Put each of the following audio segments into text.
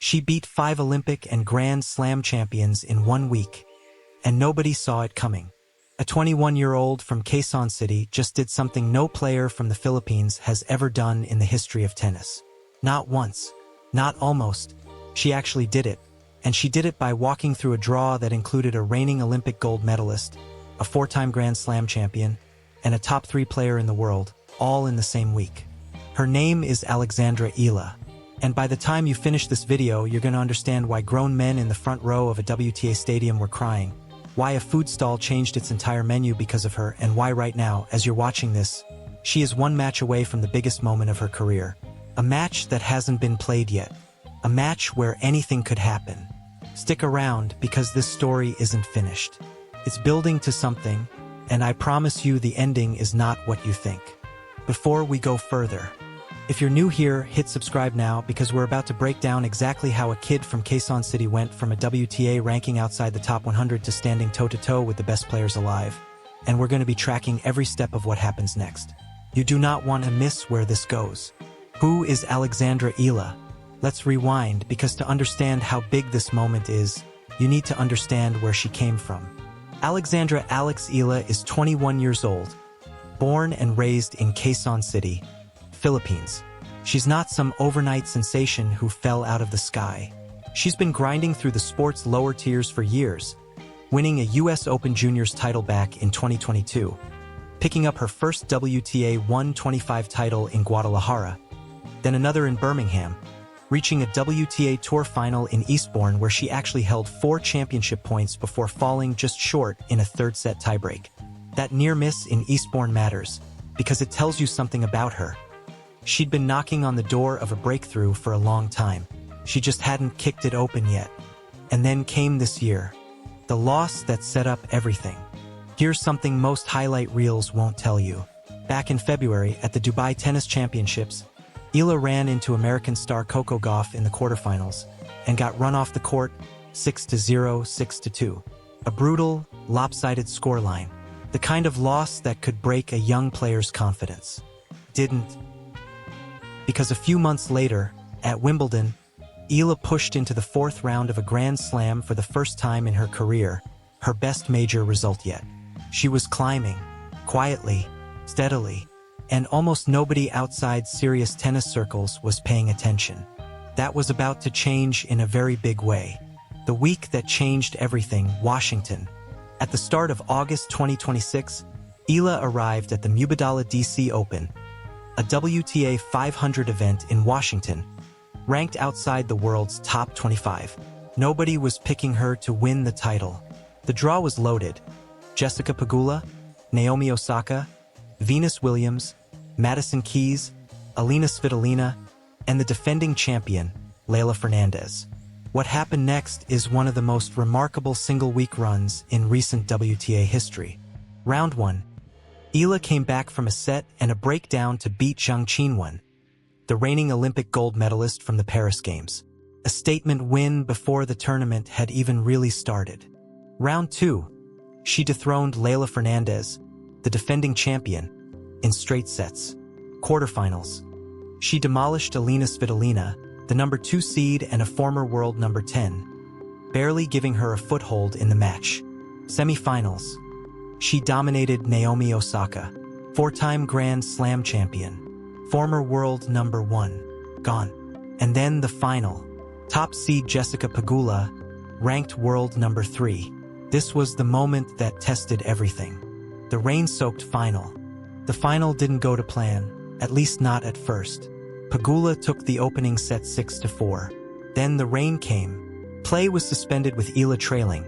She beat 5 Olympic and Grand Slam champions in 1 week, and nobody saw it coming. A 21-year-old from Quezon City just did something no player from the Philippines has ever done in the history of tennis. Not once, not almost, she actually did it. And she did it by walking through a draw that included a reigning Olympic gold medalist, a 4-time Grand Slam champion, and a top 3 player in the world, all in the same week. Her name is Alex Eala. And by the time you finish this video, you're going to understand why grown men in the front row of a WTA stadium were crying, why a food stall changed its entire menu because of her, and why right now, as you're watching this, she is 1 match away from the biggest moment of her career. A match that hasn't been played yet. A match where anything could happen. Stick around because this story isn't finished. It's building to something, and I promise you the ending is not what you think. Before we go further, if you're new here, hit subscribe now because we're about to break down exactly how a kid from Quezon City went from a WTA ranking outside the top 100 to standing toe-to-toe with the best players alive. And we're going to be tracking every step of what happens next. You do not want to miss where this goes. Who is Alex Eala? Let's rewind, because to understand how big this moment is, you need to understand where she came from. Alex Eala is 21 years old, born and raised in Quezon City, Philippines. She's not some overnight sensation who fell out of the sky. She's been grinding through the sport's lower tiers for years, winning a US Open Juniors title back in 2022, picking up her first WTA 125 title in Guadalajara, then another in Birmingham, reaching a WTA Tour final in Eastbourne where she actually held 4 championship points before falling just short in a 3rd-set tiebreak. That near miss in Eastbourne matters, because it tells you something about her. She'd been knocking on the door of a breakthrough for a long time. She just hadn't kicked it open yet. And then came this year. The loss that set up everything. Here's something most highlight reels won't tell you. Back in February at the Dubai Tennis Championships, Eala ran into American star Coco Gauff in the quarterfinals and got run off the court 6-0, 6-2. A brutal, lopsided scoreline. The kind of loss that could break a young player's confidence. Didn't. Because a few months later, at Wimbledon, Eala pushed into the 4th round of a Grand Slam for the first time in her career, her best major result yet. She was climbing, quietly, steadily, and almost nobody outside serious tennis circles was paying attention. That was about to change in a very big way. The week that changed everything, Washington. At the start of August 2026, Eala arrived at the Mubadala DC Open, a WTA 500 event in Washington, ranked outside the world's top 25. Nobody was picking her to win the title. The draw was loaded. Jessica Pegula, Naomi Osaka, Venus Williams, Madison Keys, Alina Svitolina, and the defending champion, Leylah Fernandez. What happened next is one of the most remarkable single-week runs in recent WTA history. Round 1. Eala came back from a set and a breakdown to beat Zhang Qinwen, the reigning Olympic gold medalist from the Paris Games. A statement win before the tournament had even really started. Round 2. She dethroned Leylah Fernandez, the defending champion, in straight sets. Quarterfinals. She demolished Alina Svitolina, the number 2 seed and a former world number 10, barely giving her a foothold in the match. Semifinals. She dominated Naomi Osaka, 4-time Grand Slam champion, former world number 1, gone. And then the final. Top seed Jessica Pegula, ranked world number 3. This was the moment that tested everything. The rain-soaked final. The final didn't go to plan, at least not at first. Pegula took the opening set 6-4. Then the rain came. Play was suspended with Eala trailing,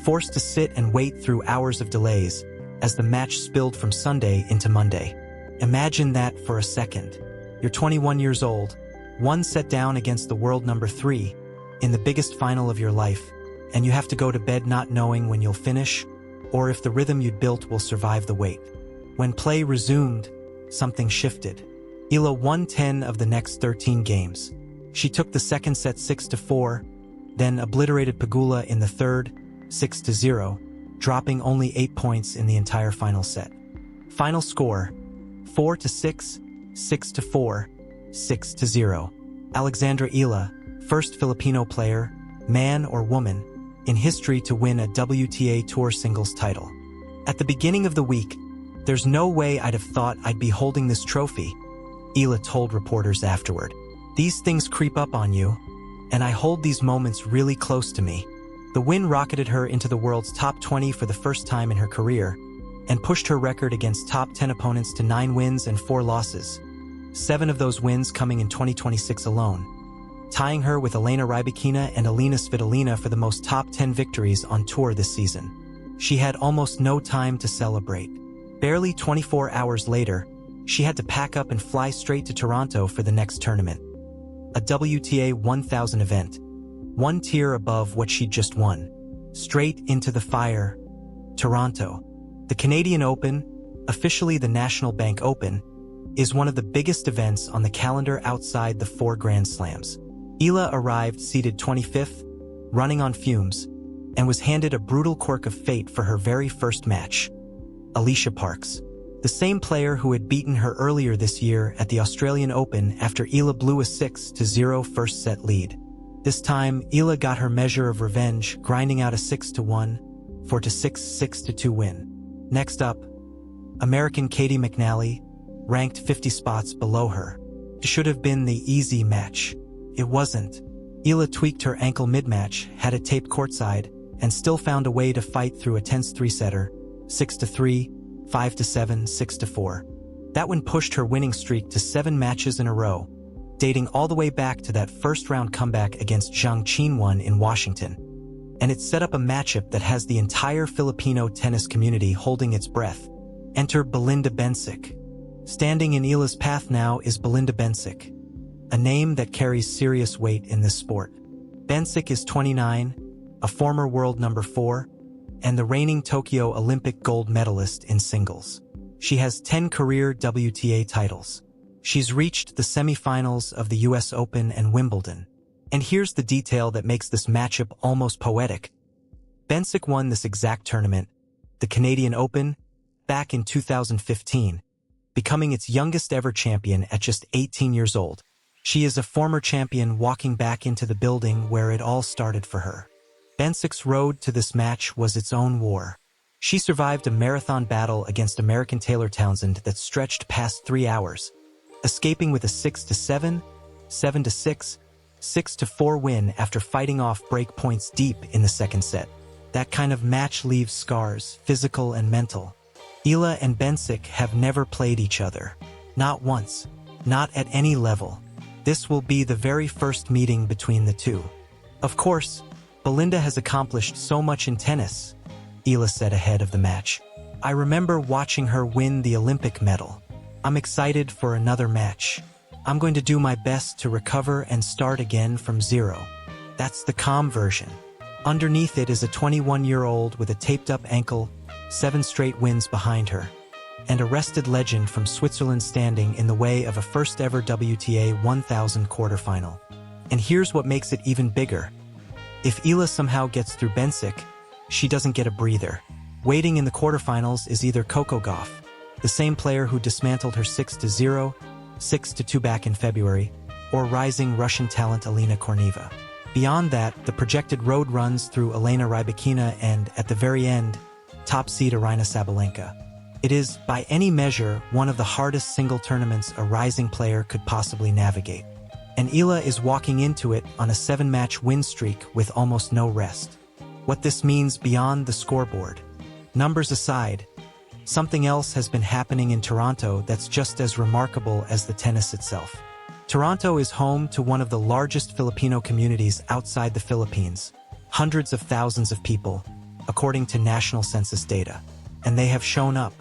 forced to sit and wait through hours of delays as the match spilled from Sunday into Monday. Imagine that for a second. You're 21 years old, 1 set down against the world number 3, in the biggest final of your life, and you have to go to bed not knowing when you'll finish, or if the rhythm you'd built will survive the wait. When play resumed, something shifted. Eala won 10 of the next 13 games. She took the second set 6-4, then obliterated Pegula in the third, 6-0, dropping only 8 points in the entire final set. Final score, 4-6, 6-4, 6-0. Alex Eala, first Filipino player, man or woman, in history to win a WTA Tour singles title. At the beginning of the week, "There's no way I'd have thought I'd be holding this trophy," Eala told reporters afterward. "These things creep up on you, and I hold these moments really close to me." The win rocketed her into the world's top 20 for the first time in her career, and pushed her record against top 10 opponents to 9 wins and 4 losses, 7 of those wins coming in 2026 alone, tying her with Elena Rybakina and Alina Svitolina for the most top 10 victories on tour this season. She had almost no time to celebrate. Barely 24 hours later, she had to pack up and fly straight to Toronto for the next tournament, a WTA 1000 event, one tier above what she'd just won. Straight into the fire. Toronto. The Canadian Open, officially the National Bank Open, is one of the biggest events on the calendar outside the 4 Grand Slams. Eala arrived seeded 25th, running on fumes, and was handed a brutal quirk of fate for her very first match. Alicia Parks, the same player who had beaten her earlier this year at the Australian Open after Eala blew a 6-0 first-set lead. This time, Eala got her measure of revenge, grinding out a 6-1, 4-6, 6-2 win. Next up, American Katie McNally, ranked 50 spots below her. It should have been the easy match. It wasn't. Eala tweaked her ankle mid-match, had it taped courtside, and still found a way to fight through a tense 3-setter, 6-3, 5-7, 6-4. That one pushed her winning streak to 7 matches in a row, dating all the way back to that first-round comeback against Zhang Qinwen in Washington. And it set up a matchup that has the entire Filipino tennis community holding its breath. Enter Belinda Bencic. Standing in Eala's path now is Belinda Bencic, a name that carries serious weight in this sport. Bencic is 29, a former world number 4, and the reigning Tokyo Olympic gold medalist in singles. She has 10 career WTA titles. She's reached the semifinals of the US Open and Wimbledon. And here's the detail that makes this matchup almost poetic. Bencic won this exact tournament, the Canadian Open, back in 2015, becoming its youngest ever champion at just 18 years old. She is a former champion walking back into the building where it all started for her. Bencic's road to this match was its own war. She survived a marathon battle against American Taylor Townsend that stretched past 3 hours, escaping with a 6-7, 7-6, 6-4 win after fighting off break points deep in the second set. That kind of match leaves scars, physical and mental. Eala and Bencic have never played each other. Not once. Not at any level. This will be the very first meeting between the two. Of course, Belinda has accomplished so much in tennis, Eala said ahead of the match. "I remember watching her win the Olympic medal. I'm excited for another match. I'm going to do my best to recover and start again from zero." That's the calm version. Underneath it is a 21-year-old with a taped-up ankle, 7 straight wins behind her, and a rested legend from Switzerland standing in the way of a first-ever WTA 1000 quarterfinal. And here's what makes it even bigger. If Eala somehow gets through Bencic, she doesn't get a breather. Waiting in the quarterfinals is either Coco Gauff, the same player who dismantled her 6-0, 6-2 back in February, or rising Russian talent Alina Korneva. Beyond that, the projected road runs through Elena Rybakina and, at the very end, top seed Aryna Sabalenka. It is, by any measure, one of the hardest single tournaments a rising player could possibly navigate. And Eala is walking into it on a 7-match win streak with almost no rest. What this means beyond the scoreboard. Numbers aside, something else has been happening in Toronto that's just as remarkable as the tennis itself. Toronto is home to one of the largest Filipino communities outside the Philippines, hundreds of thousands of people, according to national census data. And they have shown up.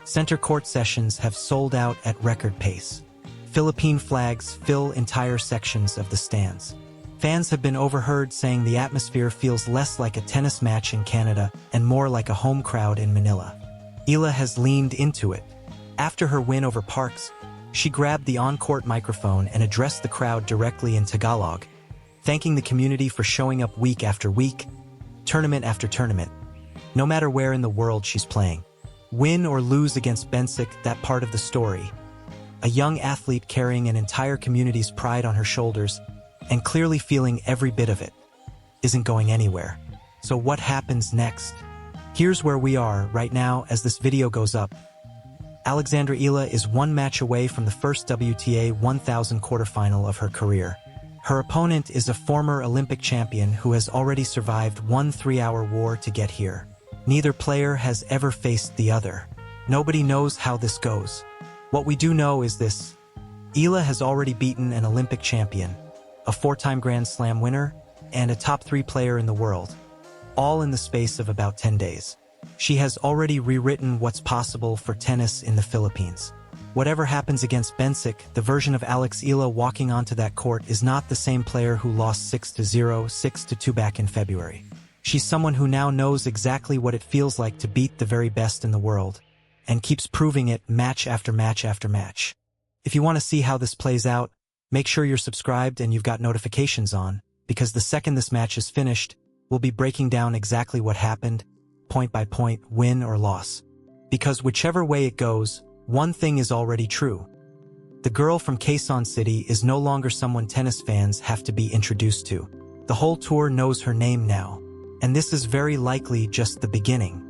Center court sessions have sold out at record pace. Philippine flags fill entire sections of the stands. Fans have been overheard saying the atmosphere feels less like a tennis match in Canada and more like a home crowd in Manila. Eala has leaned into it. After her win over Parks, she grabbed the on-court microphone and addressed the crowd directly in Tagalog, thanking the community for showing up week after week, tournament after tournament, no matter where in the world she's playing. Win or lose against Bencic, that part of the story. A young athlete carrying an entire community's pride on her shoulders, and clearly feeling every bit of it. Isn't going anywhere. So what happens next? Here's where we are right now as this video goes up. Alex Eala is one match away from the first WTA 1000 quarterfinal of her career. Her opponent is a former Olympic champion who has already survived one 3-hour war to get here. Neither player has ever faced the other. Nobody knows how this goes. What we do know is this: Eala has already beaten an Olympic champion, a 4-time Grand Slam winner, and a top 3 player in the world, all in the space of about 10 days. She has already rewritten what's possible for tennis in the Philippines. Whatever happens against Bencic, the version of Alex Eala walking onto that court is not the same player who lost 6-0, 6-2 back in February. She's someone who now knows exactly what it feels like to beat the very best in the world, and keeps proving it match after match after match. If you want to see how this plays out, make sure you're subscribed and you've got notifications on, because the second this match is finished, we'll be breaking down exactly what happened, point by point, win or loss. Because whichever way it goes, one thing is already true. The girl from Quezon City is no longer someone tennis fans have to be introduced to. The whole tour knows her name now, and this is very likely just the beginning.